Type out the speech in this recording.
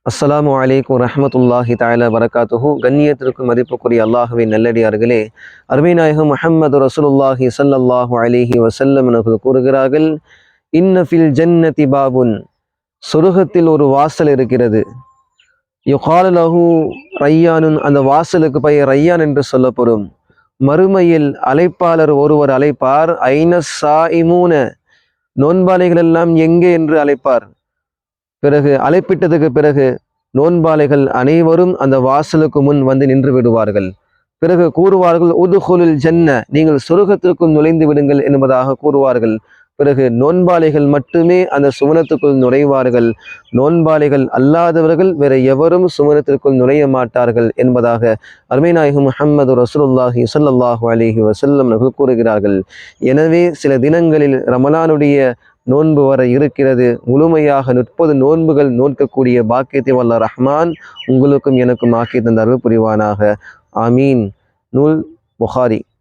அஸ்ஸலாமு அலைக்கும் ரஹ்மத்துல்லாஹி தஆலா வரகாத்துஹு. கண்ணியத்திற்கும் மதிப்புக்குரிய அல்லாஹ்வின் நல்லடியார்களே, அருமை நாயகம் முஹம்மது ரசூலுல்லாஹி ஸல்லல்லாஹு அலைஹி வஸல்லம் அவர்கள் கூறுகிறார்கள், இன்ன ஃபில் ஜன்னதி பாபுன், சொர்க்கத்தில் ஒரு வாசல் இருக்கிறது. யுகாலு லஹு ரையானுன், அந்த வாசலுக்கு பெயர் ரையான் என்று சொல்லப்படும். மறுமையில் அழைப்பாளர் ஒருவர் அழைப்பார், ஐன ஸாயிமூன, நோன்பாளிகள் எல்லாம் எங்கே என்று அழைப்பார். பிறகு அழைப்பிட்டதுக்கு பிறகு நோன்பாளிகள் அனைவரும் அந்த வாசலுக்கு முன் வந்து நின்று விடுவார்கள். பிறகு கூறுவார்கள், உதுகுலுல் ஜன்ன, நீங்கள் சொர்க்கத்திற்குள் நுழைந்து விடுங்கள் என்பதாக கூறுவார்கள். பிறகு நோன்பாளிகள் மட்டுமே அந்த சுவனத்துக்குள் நுழைவார்கள். நோன்பாளிகள் அல்லாதவர்கள் வேற எவரும் சுவனத்திற்குள் நுழைய மாட்டார்கள் என்பதாக அருமை நாயகம் முஹம்மது ரசூலுல்லாஹி ஸல்லல்லாஹு அலைஹி வஸல்லம் அவர்கள் கூறுகிறார்கள். எனவே சில தினங்களில் ரமலானுடைய நோன்பு வர இருக்கிறது. முழுமையாக 30 நோன்புகள் நோக்கக்கூடிய பாக்கியத்தை வல்ல ரஹ்மான் உங்களுக்கும் எனக்கும் ஆக்கி தந்த அருள் புரிவானாக. ஆமீன். நூல் புகாரி.